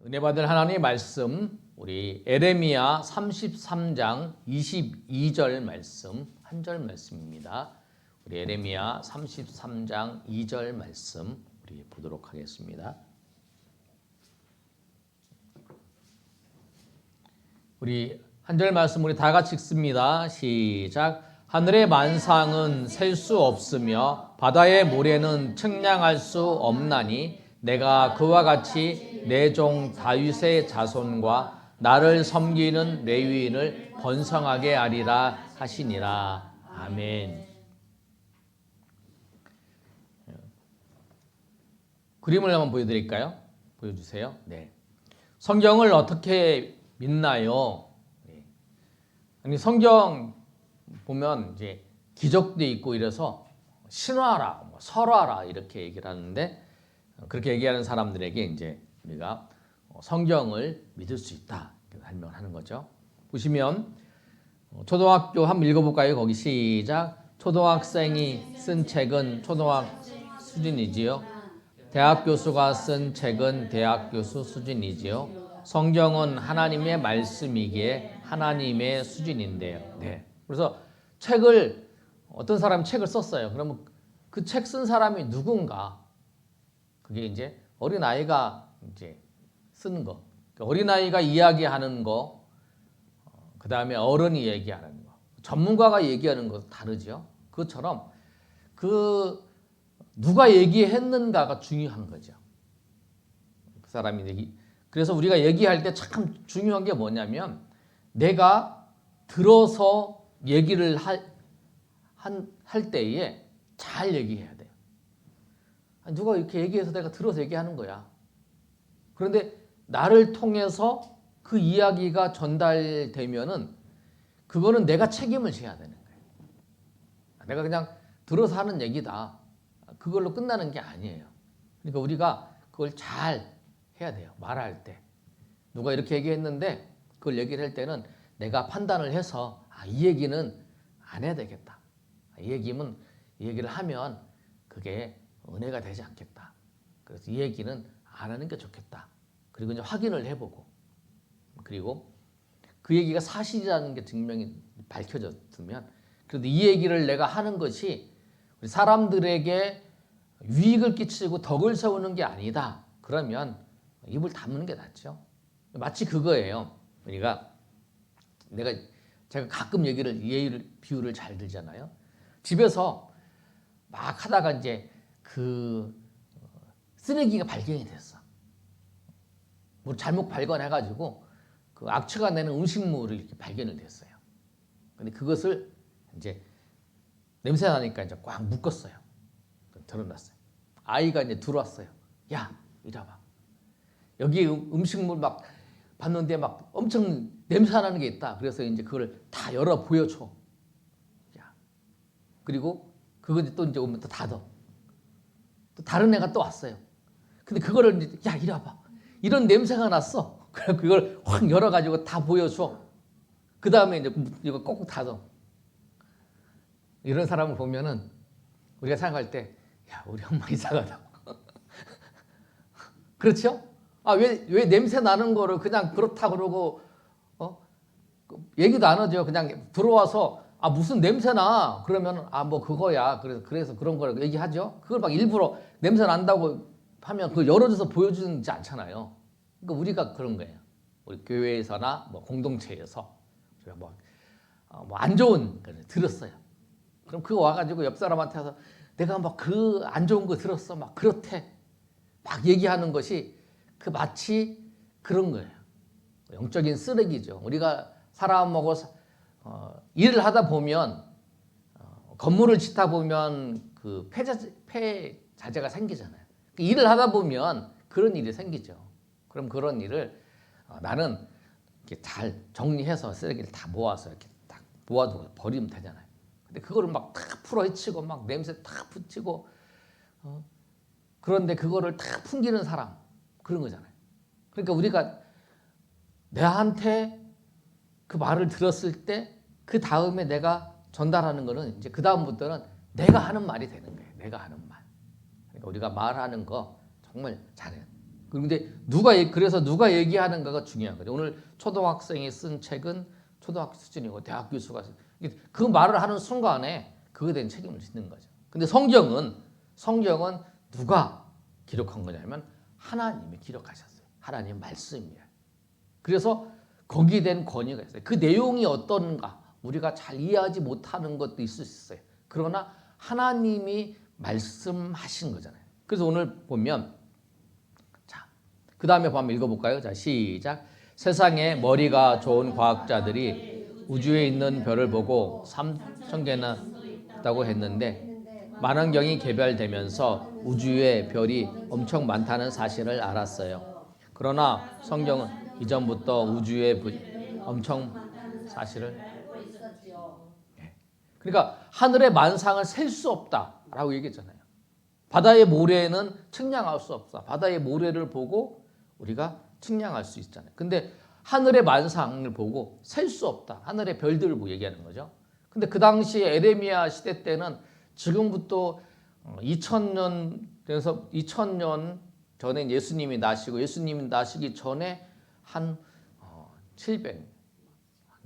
은혜 받을 하나님의 말씀, 우리 에레미야 33장 22절 말씀, 한 절 말씀입니다. 우리 에레미야 33장 2절 말씀 우리 보도록 하겠습니다. 우리 한 절 말씀 우리 다 같이 읽습니다. 시작. 하늘의 만상은 셀 수 없으며 바다의 모래는 측량할 수 없나니 내가 그와 같이 내 종 다윗의 자손과 나를 섬기는 레위인을 번성하게 하리라 하시니라. 아멘. 그림을 한번 보여드릴까요? 보여주세요. 네. 성경을 어떻게 믿나요? 네. 아니, 성경 보면 이제 기적도 있고 이래서 신화라, 설화라 이렇게 얘기를 하는데, 그렇게 얘기하는 사람들에게 이제 우리가 성경을 믿을 수 있다 이렇게 설명을 하는 거죠. 보시면 초등학교 한번 읽어볼까요? 거기 시작. 초등학생이 쓴 책은 초등학 수준이지요. 대학 교수가 쓴 책은 대학 교수 수준이지요. 성경은 하나님의 말씀이기에 하나님의 수준인데요. 네. 그래서 책을 어떤 사람이 책을 썼어요. 그러면 그 책 쓴 사람이 누군가? 그게 이제 어린아이가 이제 쓰는 거, 어린아이가 이야기하는 거, 그 다음에 어른이 얘기하는 거, 전문가가 얘기하는 거 다르죠. 그것처럼 그 누가 얘기했는가가 중요한 거죠. 그 사람이 그래서 우리가 얘기할 때 참 중요한 게 뭐냐면 내가 들어서 얘기를 할 때에 잘 얘기해야 돼요. 누가 이렇게 얘기해서 내가 들어서 얘기하는 거야. 그런데 나를 통해서 그 이야기가 전달되면은 그거는 내가 책임을 져야 되는 거예요. 내가 그냥 들어서 하는 얘기다. 그걸로 끝나는 게 아니에요. 그러니까 우리가 그걸 잘 해야 돼요. 말할 때. 누가 이렇게 얘기했는데 그걸 얘기를 할 때는 내가 판단을 해서 이 얘기는 안 해야 되겠다. 이 얘기를 하면 그게 은혜가 되지 않겠다. 그래서 이 얘기는 안 하는 게 좋겠다. 그리고 이제 확인을 해보고, 그리고 그 얘기가 사실이라는 게 증명이 밝혀졌으면, 그래도 이 얘기를 내가 하는 것이 우리 사람들에게 유익을 끼치고 덕을 세우는 게 아니다. 그러면 입을 다무는 게 낫죠. 마치 그거예요. 그러니까 제가 가끔 비유를 잘 들잖아요. 집에서 막 하다가 이제 그 쓰레기가 발견이 됐어. 뭐 잘못 발견해가지고 그 악취가 내는 음식물을 이렇게 발견이 됐어요. 근데 그것을 이제 냄새 나니까 이제 꽉 묶었어요. 드러났어요. 아이가 이제 들어왔어요. 야, 이리 와봐. 여기 음식물 막 봤는데 막 엄청 냄새 나는 게 있다. 그래서 이제 그걸 다 열어 보여줘. 야, 그리고 그거 또 이제 오면 또 닫어. 또 다른 애가 또 왔어요. 근데 그거를 이제 야, 이리 와봐. 이런 냄새가 났어. 그래서 그걸 확 열어가지고 다 보여줘. 그 다음에 이제 이거 꼭꼭 닫어. 이런 사람을 보면은 우리가 생각할 때, 야, 우리 엄마 이상하다. 그렇죠? 왜 냄새 나는 거를 그냥 그렇다 그러고, 얘기도 안 하죠. 그냥 들어와서, 무슨 냄새 나? 그러면, 뭐 그거야. 그래서 그런 걸 얘기하죠. 그걸 막 일부러 냄새 난다고 하면 그걸 열어줘서 보여주지 않잖아요. 그러니까 우리가 그런 거예요. 우리 교회에서나 뭐 공동체에서 우리가 뭐 안 좋은 걸 들었어요. 그럼 그거 와가지고 옆 사람한테 와서 내가 막 그 안 좋은 거 들었어. 막 그렇대. 막 얘기하는 것이 마치 그런 거예요. 영적인 쓰레기죠. 우리가 사람하고 일을 하다 보면 건물을 짓다 보면 그 폐자재가 생기잖아요. 일을 하다 보면 그런 일이 생기죠. 그럼 그런 일을 나는 이렇게 잘 정리해서 쓰레기를 다 모아서 이렇게 딱 모아두고 버리면 되잖아요. 근데 그거를 막 다 풀어헤치고 막 냄새 다 붙이고 그런데 그거를 다 풍기는 사람, 그런 거잖아요. 그러니까 우리가 내한테 그 말을 들었을 때 그 다음에 내가 전달하는 거는 이제 그 다음부터는 내가 하는 말이 되는 거예요. 내가 하는 말. 그러니까 우리가 말하는 거 정말 잘해요. 그런데 그래서 누가 얘기하는가가 중요한 거죠. 오늘 초등학생이 쓴 책은 초등학교 수준이고 대학 교수가 그 말을 하는 순간에 그거에 대한 책임을 짓는 거죠. 근데 성경은 누가 기록한 거냐면 하나님이 기록하셨어요. 하나님 말씀이에요. 그래서 거기에 대한 권위가 있어요. 그 내용이 어떤가 우리가 잘 이해하지 못하는 것도 있을 수 있어요. 그러나 하나님이 말씀하신 거잖아요. 그래서 오늘 보면 자, 그 다음에 한번 읽어볼까요? 자, 시작. 세상에 머리가 좋은 과학자들이 우주에 있는 별을 보고 3,000개나 있다고 했는데 만원경이 개발되면서 우주에 별이 엄청 많다는 사실을 알았어요. 그러나 성경은 이전부터 우주에 엄청 사실을 그러니까 하늘의 만상을 셀 수 없다라고 얘기했잖아요. 바다의 모래는 측량할 수 없다. 바다의 모래를 보고 우리가 측량할 수 있잖아요. 근데 하늘의 만상을 보고 셀 수 없다. 하늘의 별들을 보고 얘기하는 거죠. 근데 그 당시에 에레미야 시대 때는 지금부터 2000년에서 2000년 전에 예수님이 나시기 전에 한 700,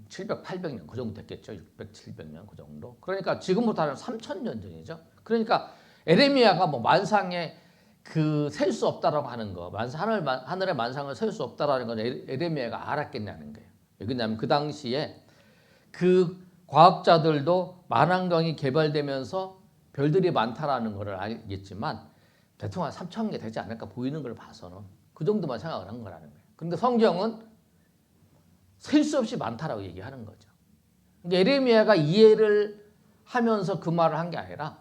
800년 그 정도 됐겠죠. 600, 700년 그 정도. 그러니까 지금부터 한 3000년 전이죠. 그러니까 에레미야가 뭐 만상에 그 셀 수 없다라고 하는 거, 하늘의 만상을 셀 수 없다라는 건 에레미야가 알았겠냐는 거예요. 왜냐하면 그 당시에 그 과학자들도 만왕경이 개발되면서 별들이 많다라는 걸 알겠지만 대충 한 3,000개 되지 않을까 보이는 걸 봐서는 그 정도만 생각을 한 거라는 거예요. 그런데 성경은 셀 수 없이 많다라고 얘기하는 거죠. 그러니까 에레미야가 이해를 하면서 그 말을 한 게 아니라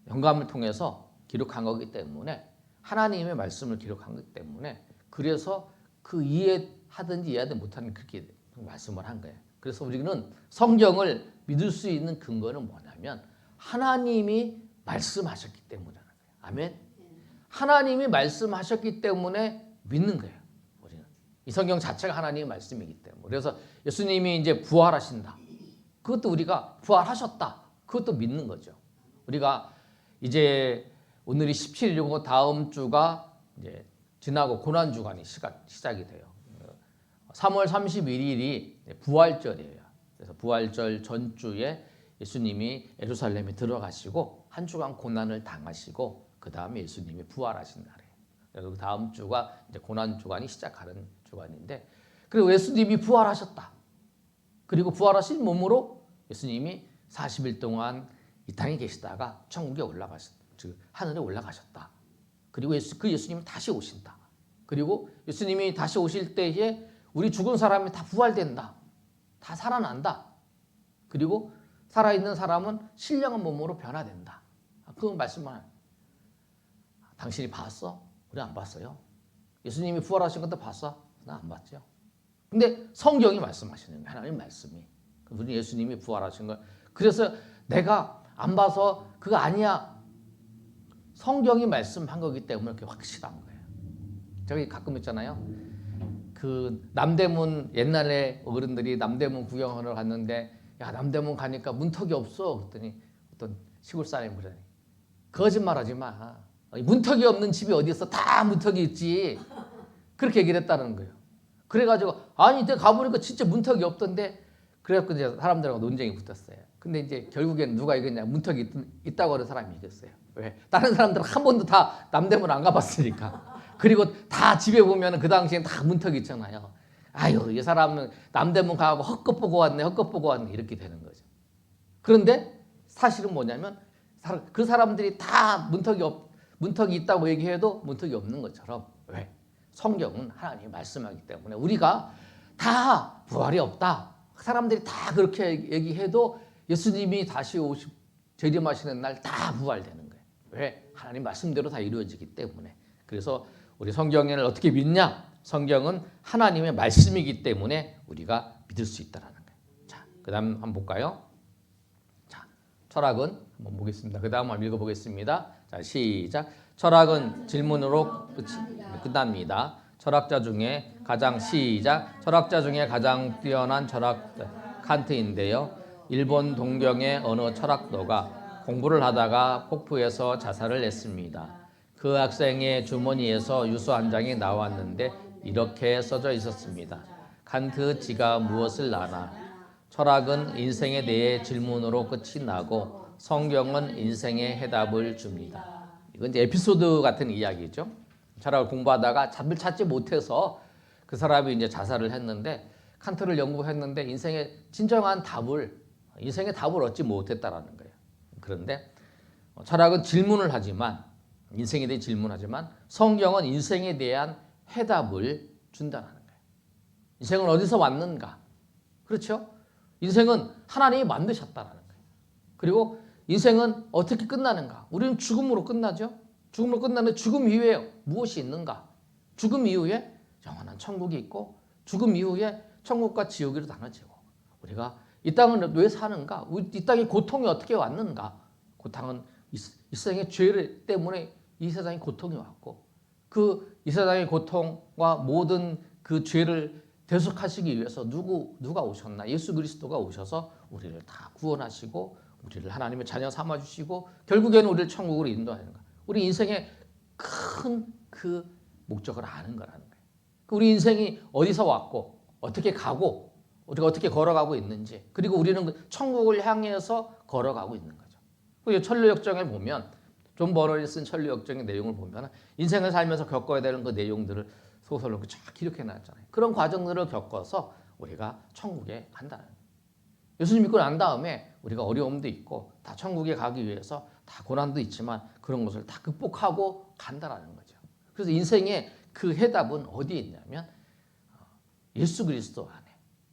영감을 통해서 기록한 거기 때문에 하나님의 말씀을 기록한 거기 때문에 그래서 그 이해하든지 이해하든 못하는 그렇게 말씀을 한 거예요. 그래서 우리는 성경을 믿을 수 있는 근거는 뭐냐면 하나님이 말씀하셨기 때문이라는 거예요. 아멘. 하나님이 말씀하셨기 때문에 믿는 거예요. 우리는 이 성경 자체가 하나님의 말씀이기 때문에. 그래서 예수님이 이제 부활하신다. 그것도 우리가 부활하셨다. 그것도 믿는 거죠. 우리가 이제 오늘이 17일이고 다음 주가 이제 지나고 고난 주간이 시작이 돼요. 3월 31일이 부활절이에요. 그래서 부활절 전주에 예수님이 예루살렘에 들어가시고 한 주간 고난을 당하시고 그 다음에 예수님이 부활하신 날이에요. 그래서 그 다음 주가 이제 고난 주간이 시작하는 주간인데, 그리고 예수님이 부활하셨다. 그리고 부활하신 몸으로 예수님이 40일 동안 이 땅에 계시다가 천국에 즉 하늘에 올라가셨다. 그리고 그 예수님이 다시 오신다. 그리고 예수님이 다시 오실 때에 우리 죽은 사람이 다 부활된다. 다 살아난다. 그리고 살아있는 사람은 신령한 몸으로 변화된다. 그 말씀만. 당신이 봤어? 우리 안 봤어요. 예수님이 부활하신 것도 봤어? 나 안 봤죠. 근데 성경이 말씀하시는 거예요. 하나님 말씀이. 우리 예수님이 부활하신 걸. 그래서 내가 안 봐서 그거 아니야. 성경이 말씀한 거기 때문에 그렇게 확실한 거예요. 저기 가끔 있잖아요. 그 남대문 옛날에 어른들이 남대문 구경하러 갔는데 야 남대문 가니까 문턱이 없어. 그랬더니 어떤 시골 사람이 그러니 거짓말하지 마. 문턱이 없는 집이 어디 있어? 다 문턱이 있지. 그렇게 얘기를 했다는 거예요. 그래가지고 아니 내가 가보니까 진짜 문턱이 없던데. 그래갖고 이제 사람들하고 논쟁이 붙었어요. 근데 이제 결국에는 누가 이겼냐? 문턱이 있다고 하는 사람이 이겼어요. 왜? 다른 사람들은 한 번도 다 남대문 안 가봤으니까. 그리고 다 집에 보면 그 당시엔 다 문턱이 있잖아요. 아유 이 사람은 남대문 가고 헛것 보고 왔네 이렇게 되는 거죠. 그런데 사실은 뭐냐면 그 사람들이 다 문턱이 있다고 얘기해도 문턱이 없는 것처럼. 왜? 성경은 하나님이 말씀하기 때문에 우리가 다 부활이 없다. 사람들이 다 그렇게 얘기해도 예수님이 다시 재림하시는 날 다 부활되는 거예요. 왜? 하나님 말씀대로 다 이루어지기 때문에. 그래서 우리 성경을 어떻게 믿냐? 성경은 하나님의 말씀이기 때문에 우리가 믿을 수 있다는 거예요. 자, 그 다음 한번 볼까요? 자, 철학은 한번 보겠습니다. 그 다음 한번 읽어보겠습니다. 자, 시작. 철학은 질문으로 끝납니다. 철학자 중에 가장 뛰어난 철학자 칸트인데요. 일본 동경의 어느 철학도가 공부를 하다가 폭포에서 자살을 했습니다. 그 학생의 주머니에서 유서 한 장이 나왔는데 이렇게 써져 있었습니다. 칸트 지가 무엇을 아나? 철학은 인생에 대해 질문으로 끝이 나고 성경은 인생의 해답을 줍니다. 이건 이제 에피소드 같은 이야기죠. 철학을 공부하다가 답을 찾지 못해서 그 사람이 이제 자살을 했는데 칸트를 연구했는데 인생의 답을 얻지 못했다라는 거예요. 그런데 철학은 질문을 하지만 인생에 대해 질문하지만 성경은 인생에 대한 해답을 준다는 거예요. 인생은 어디서 왔는가? 그렇죠? 인생은 하나님이 만드셨다는 거예요. 그리고 인생은 어떻게 끝나는가? 우리는 죽음으로 끝나죠. 죽음으로 끝나는데 죽음 이후에 무엇이 있는가? 죽음 이후에 영원한 천국이 있고 죽음 이후에 천국과 지옥으로 나눠지고 우리가 이 땅은 왜 사는가? 이 땅에 고통이 어떻게 왔는가? 고통은 이 세상의 죄 때문에 이 세상에 고통이 왔고 이 세상의 고통과 모든 그 죄를 대속하시기 위해서 누가 오셨나? 예수 그리스도가 오셔서 우리를 다 구원하시고 우리를 하나님의 자녀 삼아주시고 결국에는 우리를 천국으로 인도하는 거예요. 우리 인생의 큰 그 목적을 아는 거라는 거예요. 우리 인생이 어디서 왔고 어떻게 가고 우리가 어떻게 걸어가고 있는지 그리고 우리는 천국을 향해서 걸어가고 있는 거죠. 천류역정에 보면 존 버널이 쓴 천류역정의 내용을 보면 인생을 살면서 겪어야 되는 그 내용들을 소설로 쫙 기록해 놨잖아요. 그런 과정들을 겪어서 우리가 천국에 간다는 거예요. 예수님 믿고 난 다음에 우리가 어려움도 있고 다 천국에 가기 위해서 다 고난도 있지만 그런 것을 다 극복하고 간다라는 거죠. 그래서 인생의 그 해답은 어디에 있냐면 예수 그리스도 안에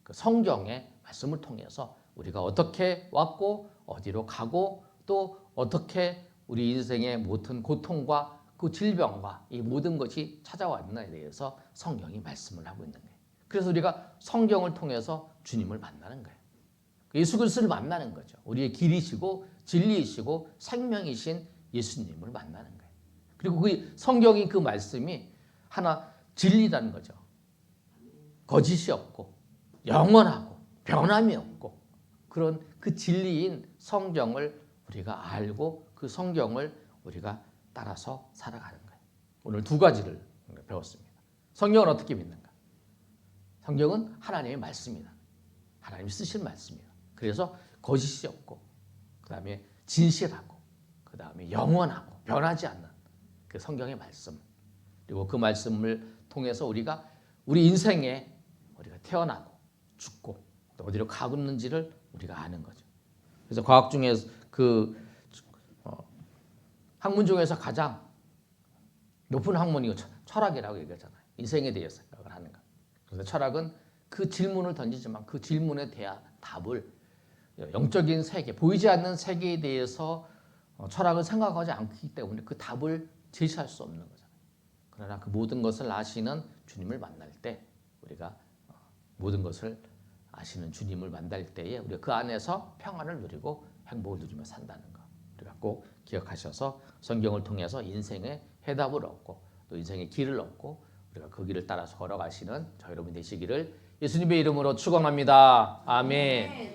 그 성경의 말씀을 통해서 우리가 어떻게 왔고 어디로 가고 또 어떻게 우리 인생의 모든 고통과 그 질병과 이 모든 것이 찾아왔느냐에 대해서 성경이 말씀을 하고 있는 거예요. 그래서 우리가 성경을 통해서 주님을 만나는 거예요. 예수 그리스도를 만나는 거죠. 우리의 길이시고 진리이시고 생명이신 예수님을 만나는 거예요. 그리고 그 성경이 그 말씀이 하나 진리라는 거죠. 거짓이 없고 영원하고 변함이 없고 그런 그 진리인 성경을 우리가 알고 그 성경을 우리가 따라서 살아가는 거예요. 오늘 두 가지를 배웠습니다. 성경을 어떻게 믿는가? 성경은 하나님의 말씀이다. 하나님이 쓰신 말씀이다. 그래서 거짓이 없고 그 다음에 진실하고 그 다음에 영원하고 변하지 않는 그 성경의 말씀 그리고 그 말씀을 통해서 우리가 우리 인생에 우리가 태어나고 죽고 어디로 가고 있는지를 우리가 아는 거죠. 그래서 과학 중에 학문 중에서 가장 높은 학문이 철학이라고 얘기하잖아요. 인생에 대해서 생각을 하는 것. 그래서 철학은 그 질문을 던지지만 그 질문에 대한 답을 영적인 세계, 보이지 않는 세계에 대해서 철학을 생각하지 않기 때문에 그 답을 제시할 수 없는 거잖아요. 그러나 그 모든 것을 아시는 주님을 만날 때 우리가 모든 것을 아시는 주님을 만날 때에 우리가 그 안에서 평안을 누리고 행복을 누리며 산다는 거 우리가 꼭 기억하셔서 성경을 통해서 인생의 해답을 얻고 또 인생의 길을 얻고 우리가 그 길을 따라서 걸어가시는 저 여러분 되시기를 예수님의 이름으로 축원합니다. 아멘.